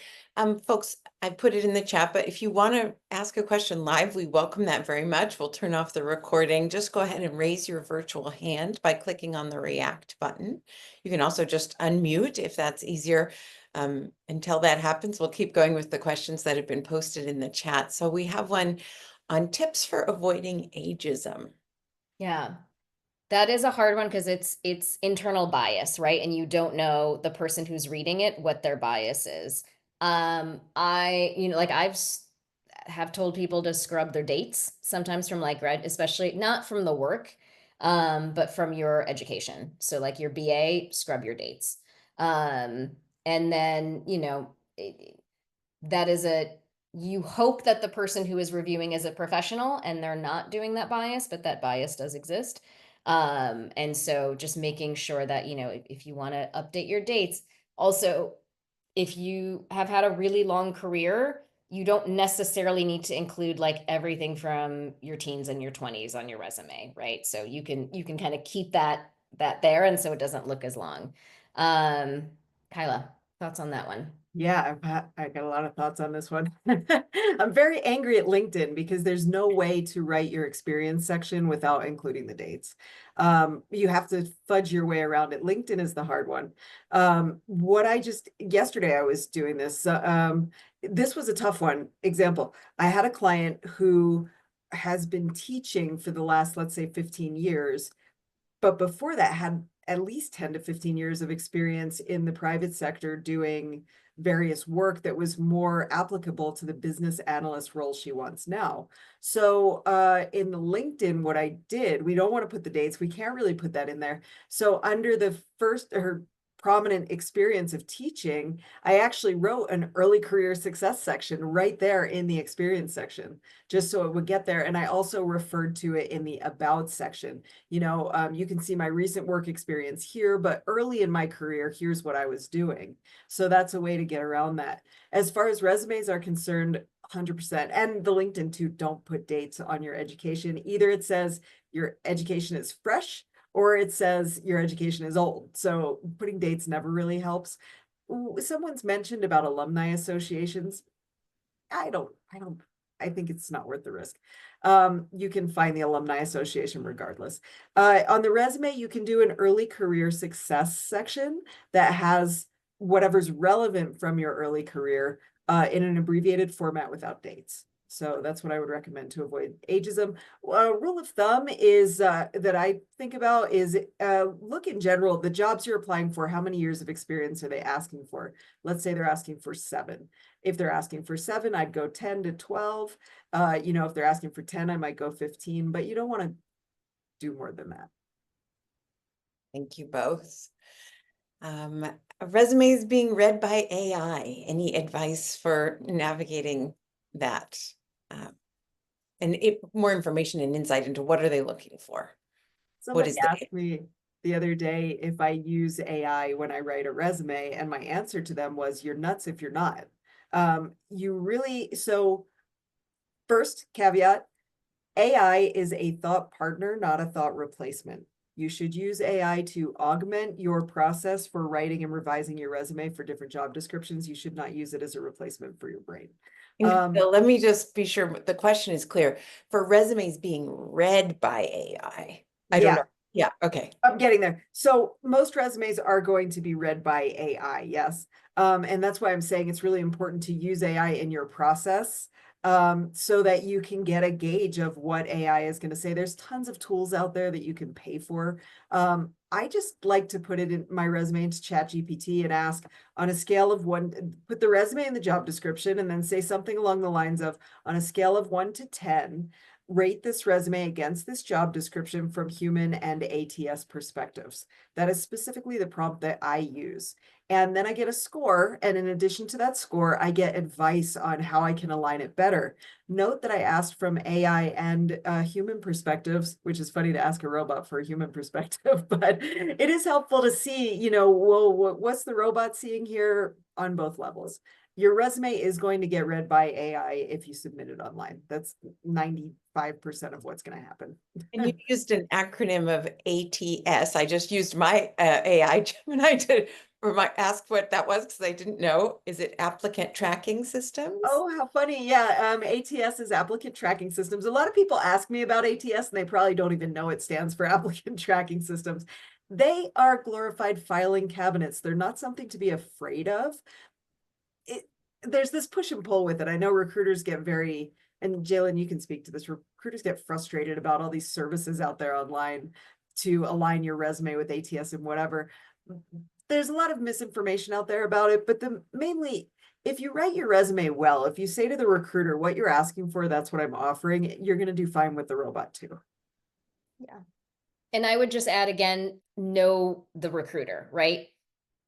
folks, I put it in the chat, but if you want to ask a question live, we welcome that very much. We'll turn off the recording. Just go ahead and raise your virtual hand by clicking on the react button. You can also just unmute if that's easier. Until that happens, we'll keep going with the questions that have been posted in the chat. So we have one on tips for avoiding ageism. Yeah. That is a hard one because it's internal bias, right? And you don't know the person who's reading it, what their bias is. Like have told people to scrub their dates sometimes from like grad, especially not from the work, but from your education. So like your BA, scrub your dates. And then, that is you hope that the person who is reviewing is a professional and they're not doing that bias, but that bias does exist. And so just making sure that, if you want to update your dates, also, if you have had a really long career, you don't necessarily need to include like everything from your teens and your 20s on your resume, right? So you can kind of keep that there, and so it doesn't look as long. Kyla. Thoughts on that one? Yeah, I got a lot of thoughts on this one. I'm very angry at LinkedIn because there's no way to write your experience section without including the dates. You have to fudge your way around it. LinkedIn is the hard one. Yesterday I was doing this. This was a tough one. Example, I had a client who has been teaching for the last, let's say, 15 years, but before that had at least 10 to 15 years of experience in the private sector doing various work that was more applicable to the business analyst role she wants now. So in LinkedIn, what I did, we don't want to put the dates. We can't really put that in there. So under the first, her prominent experience of teaching, I actually wrote an early career success section right there in the experience section, just so it would get there. And I also referred to it in the about section. You can see my recent work experience here, but early in my career, here's what I was doing. So that's a way to get around that. As far as resumes are concerned, 100%. And the LinkedIn too, don't put dates on your education. Either it says your education is fresh or it says your education is old. So putting dates never really helps. Someone's mentioned about alumni associations. I think it's not worth the risk. You can find the alumni association regardless. On the resume, you can do an early career success section that has whatever's relevant from your early career in an abbreviated format without dates. So that's what I would recommend to avoid ageism. Rule of thumb is that I think about is look in general, the jobs you're applying for, how many years of experience are they asking for? Let's say they're asking for 7. If they're asking for 7, I'd go 10 to 12. If they're asking for 10, I might go 15, but you don't want to do more than that. Thank you both. Resumes being read by AI. Any advice for navigating that? And more information and insight into what are they looking for? What Somebody is the asked me the other day if I use AI when I write a resume, and my answer to them was, you're nuts if you're not. So first caveat, AI is a thought partner, not a thought replacement. You should use AI to augment your process for writing and revising your resume for different job descriptions. You should not use it as a replacement for your brain. So let me just be sure the question is clear. For resumes being read by AI, I don't Yeah. know. Yeah, okay. I'm getting there. So most resumes are going to be read by AI, yes. And that's why I'm saying it's really important to use AI in your process so that you can get a gauge of what AI is going to say. There's tons of tools out there that you can pay for. I just like to put it in my resume into ChatGPT and ask on a scale of 1, put the resume in the job description and then say something along the lines of, on a scale of 1 to 10, rate this resume against this job description from human and ATS perspectives. That is specifically the prompt that I use. And then I get a score. And in addition to that score, I get advice on how I can align it better. Note that I asked from AI and human perspectives, which is funny to ask a robot for a human perspective, but it is helpful to see, well, what's the robot seeing here on both levels. Your resume is going to get read by AI if you submit it online. That's 95% of what's going to happen. And you used an acronym of ATS. I just used my AI Gemini to ask what that was because I didn't know. Is it applicant tracking systems? Oh, how funny. Yeah, ATS is applicant tracking systems. A lot of people ask me about ATS and they probably don't even know it stands for applicant tracking systems. They are glorified filing cabinets. They're not something to be afraid of. There's this push and pull with it. I know recruiters get and Jailan, you can speak to this, recruiters get frustrated about all these services out there online to align your resume with ATS and whatever. There's a lot of misinformation out there about it, but mainly, if you write your resume well, if you say to the recruiter what you're asking for, that's what I'm offering, you're going to do fine with the robot too. Yeah. And I would just add again, know the recruiter, right?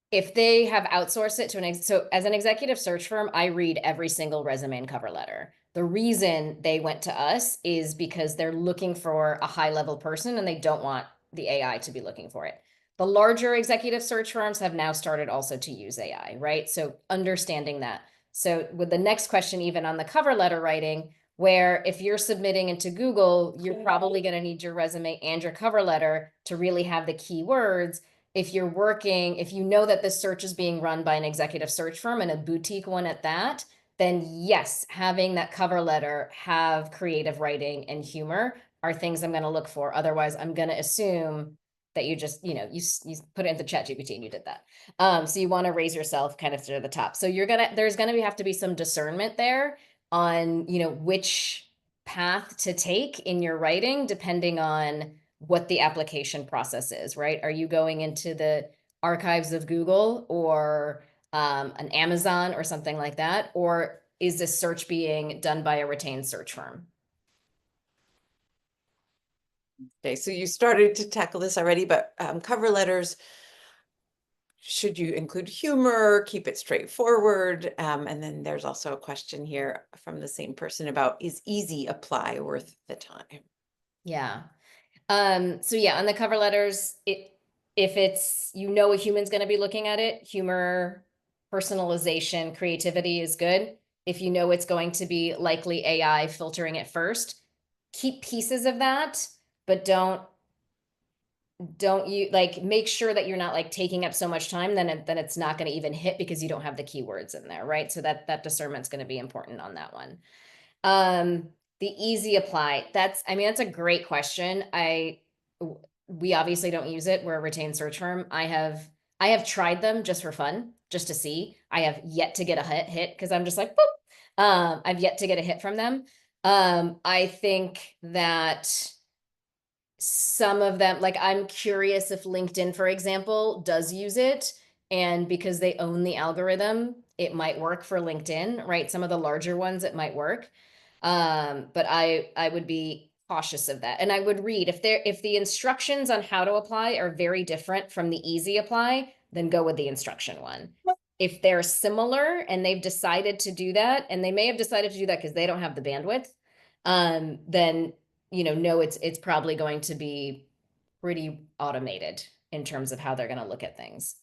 If they have outsourced it to so as an executive search firm, I read every single resume and cover letter. The reason they went to us is because they're looking for a high level person and they don't want the AI to be looking for it. The larger executive search firms have now started also to use AI, right? So understanding that. So with the next question, even on the cover letter writing, where if you're submitting into Google, you're probably going to need your resume and your cover letter to really have the keywords. if you're working, if you know that this search is being run by an executive search firm and a boutique one at that, then yes, having that cover letter have creative writing and humor are things I'm going to look for. Otherwise, I'm going to assume that you just, you put it into ChatGPT and you did that. So you want to raise yourself kind of to the top. So there's going to have to be some discernment there on, which path to take in your writing, depending on what the application process is, right? Are you going into the archives of Google or an Amazon or something like that? Or is this search being done by a retained search firm? Okay, so you started to tackle this already, but cover letters, should you include humor, keep it straightforward? And then there's also a question here from the same person about, is easy apply worth the time? Yeah. So yeah, on the cover letters, if it's, a human's going to be looking at it, humor, personalization, creativity is good. If you know it's going to be likely AI filtering it first, keep pieces of that, but don't you like make sure that you're not like taking up so much time, then it's not going to even hit because you don't have the keywords in there, right? So that discernment's going to be important on that one. The easy apply, that's a great question. We obviously don't use it. We're a retained search firm. I have tried them just for fun, just to see. I have yet to get a hit because I'm just like, boop. I've yet to get a hit from them. I think that some of them, like I'm curious if LinkedIn, for example, does use it. And because they own the algorithm, it might work for LinkedIn, right? Some of the larger ones, it might work. But I would be cautious of that. And I would read if the instructions on how to apply are very different from the easy apply, then go with the instruction one. If they're similar and they've decided to do that, and they may have decided to do that because they don't have the bandwidth, then no, it's probably going to be pretty automated in terms of how they're going to look at things.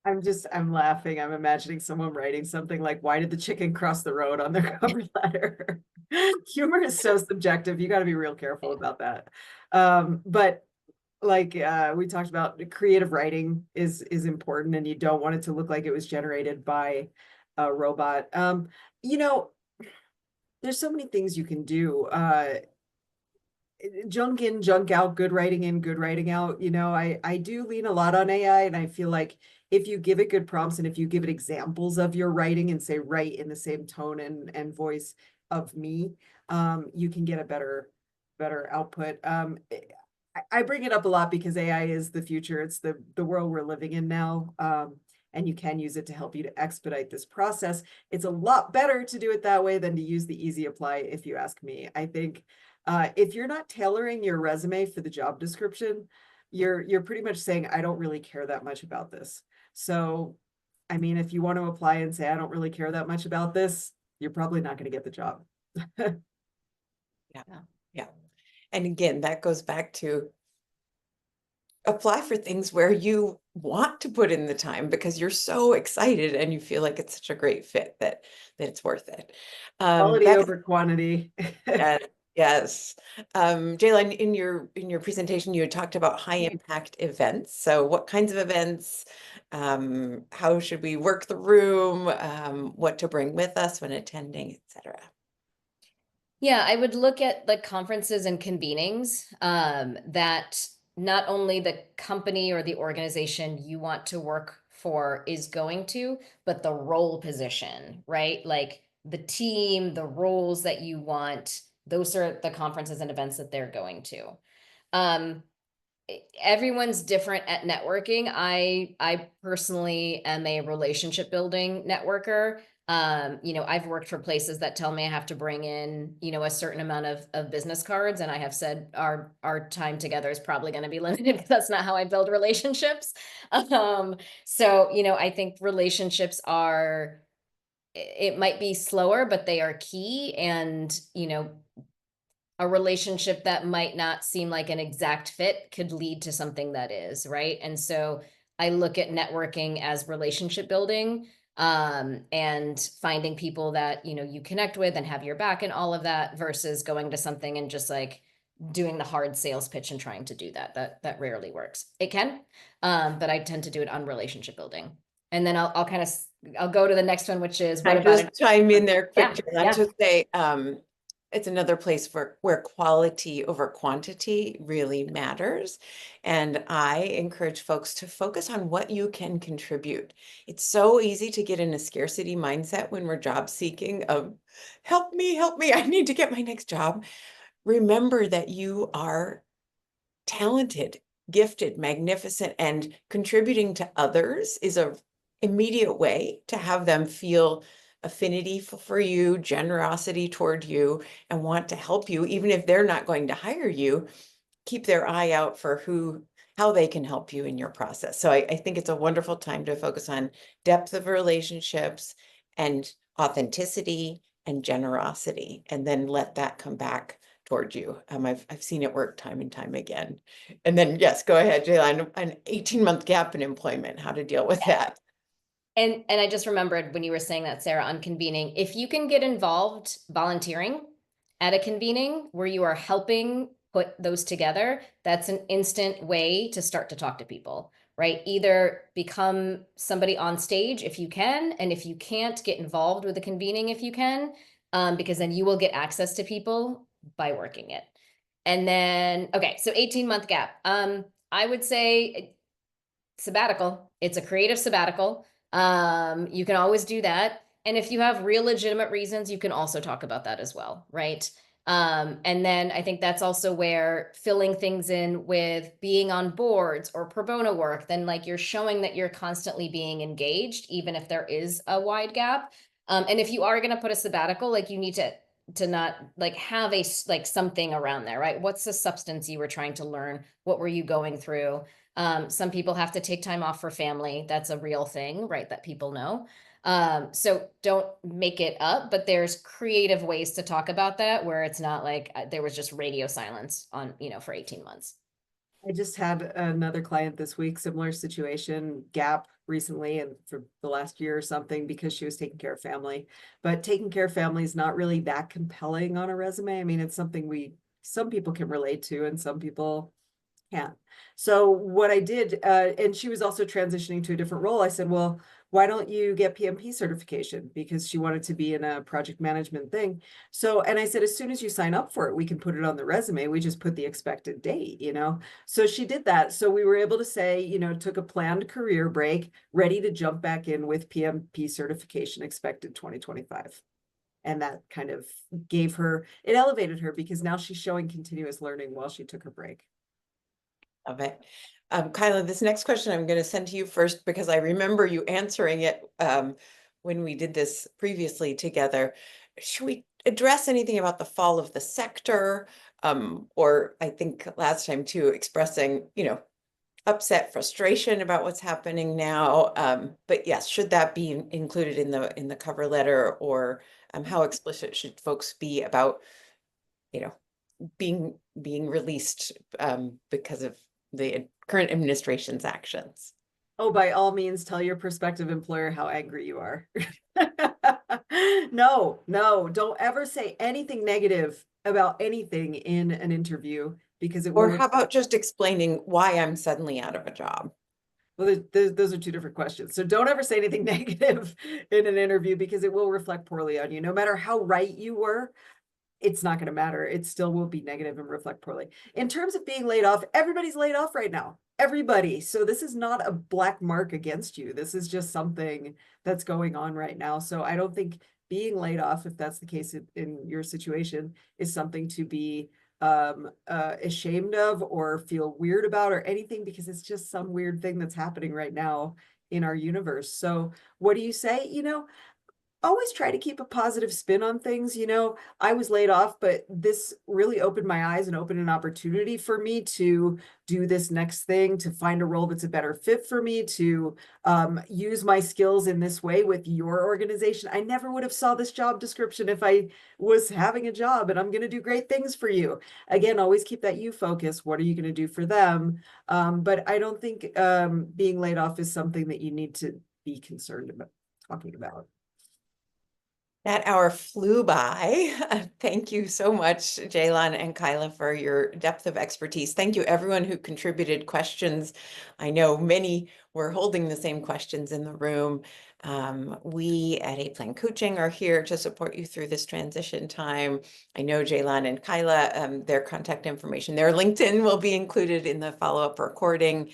I'm laughing. I'm imagining someone writing something like, why did the chicken cross the road on their cover letter? Humor is so subjective. You got to be real careful about that. But like we talked about, creative writing is important, and you don't want it to look like it was generated by a robot. There's so many things you can do. Junk in, junk out, good writing in, good writing out. I do lean a lot on AI, and I feel like if you give it good prompts and if you give it examples of your writing and say, write in the same tone and voice of me, you can get a better output. I bring it up a lot because AI is the future. It's the world we're living in now. And you can use it to help you to expedite this process. It's a lot better to do it that way than to use the easy apply, if you ask me. I think if you're not tailoring your resume for the job description, you're pretty much saying, I don't really care that much about this. So, if you want to apply and say, I don't really care that much about this, you're probably not going to get the job. Yeah. Yeah. And again, that goes back to apply for things where you want to put in the time because you're so excited and you feel like it's such a great fit that it's worth it. Quality over quantity. Yes, yes. Jailan, in your presentation, you had talked about high impact events. So what kinds of events, how should we work the room, what to bring with us when attending, etc. Yeah, I would look at the conferences and convenings that not only the company or the organization you want to work for is going to, but the role position, right? Like the team, the roles that you want, those are the conferences and events that they're going to. Everyone's different at networking. I personally am a relationship building networker. I've worked for places that tell me I have to bring in, a certain amount of business cards. And I have said our time together is probably going to be limited because that's not how I build relationships. So, I think relationships it might be slower, but they are key. And, a relationship that might not seem like an exact fit could lead to something that is, right? And so I look at networking as relationship building, and finding people that, you connect with and have your back and all of that versus going to something and just like doing the hard sales pitch and trying to do that. That rarely works. It can, but I tend to do it on relationship building. And then I'll go to the next one, which is what I about just it? chime in there Yeah, quick, not yeah. to say, it's another place where quality over quantity really matters. And I encourage folks to focus on what you can contribute. It's so easy to get in a scarcity mindset when we're job seeking of help me, I need to get my next job. Remember that you are talented, gifted, magnificent, and contributing to others is a immediate way to have them feel affinity for you, generosity toward you, and want to help you, even if they're not going to hire you, keep their eye out for how they can help you in your process. So I think it's a wonderful time to focus on depth of relationships and authenticity and generosity, and then let that come back toward you. I've seen it work time and time again. And then yes, go ahead, Jailan, an 18-month gap in employment, how to deal with that. And I just remembered when you were saying that, Sarah, on convening, if you can get involved volunteering at a convening where you are helping put those together, that's an instant way to start to talk to people, right? Either become somebody on stage if you can, and if you can't, get involved with the convening if you can, because then you will get access to people by working it. And then, okay, so 18-month gap. I would say sabbatical. It's a creative sabbatical. You can always do that. And if you have real legitimate reasons, you can also talk about that as well, right? And then I think that's also where filling things in with being on boards or pro bono work, then like you're showing that you're constantly being engaged, even if there is a wide gap. And if you are going to put a sabbatical, like you need to not like have a like something around there, right? What's the substance you were trying to learn? What were you going through? Some people have to take time off for family. That's a real thing, right? That people know. So don't make it up, but there's creative ways to talk about that where it's not like there was just radio silence on, for 18 months. I just had another client this week, similar situation, gap recently and for the last year or something because she was taking care of family. But taking care of family is not really that compelling on a resume. I mean, it's something some people can relate to and some people can't. So what I did, and she was also transitioning to a different role. I said, well, why don't you get PMP certification? Because she wanted to be in a project management thing. So, and I said, as soon as you sign up for it, we can put it on the resume. We just put the expected date. So she did that. So we were able to say, took a planned career break, ready to jump back in with PMP certification expected 2025. And that kind of it elevated her because now she's showing continuous learning while she took her break. Love it. Kyla, this next question I'm going to send to you first because I remember you answering it when we did this previously together. Should we address anything about the fall of the sector? Or I think last time too, expressing, upset, frustration about what's happening now. But yes, should that be included in the cover letter, or how explicit should folks be about, being released because of the current administration's actions? Oh, by all means, tell your prospective employer how angry you are. No, don't ever say anything negative about anything in an interview because it Or will. how about just explaining why I'm suddenly out of a job? Well, those are two different questions. So don't ever say anything negative in an interview because it will reflect poorly on you. No matter how right you were, it's not going to matter. It still will be negative and reflect poorly. In terms of being laid off, everybody's laid off right now. Everybody. So this is not a black mark against you. This is just something that's going on right now. So I don't think being laid off, if that's the case in your situation, is something to be ashamed of or feel weird about or anything, because it's just some weird thing that's happening right now in our universe. So what do you say? Always try to keep a positive spin on things. I was laid off, but this really opened my eyes and opened an opportunity for me to do this next thing, to find a role that's a better fit for me, to use my skills in this way with your organization. I never would have saw this job description if I was having a job, and I'm going to do great things for you. Again, always keep that you focus. What are you going to do for them? But I don't think being laid off is something that you need to be concerned about talking about. That hour flew by. Thank you so much, Jailan and Kyla, for your depth of expertise. Thank you, everyone who contributed questions. I know many were holding the same questions in the room. We at A Plan Coaching are here to support you through this transition time. I know Jailan and Kyla, their contact information, their LinkedIn will be included in the follow-up recording.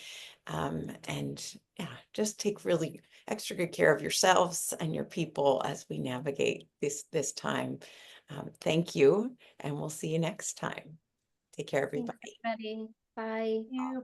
And yeah, just take really extra good care of yourselves and your people as we navigate this time. Thank you, and we'll see you next time. Take care, Thanks, everybody. everybody. Bye.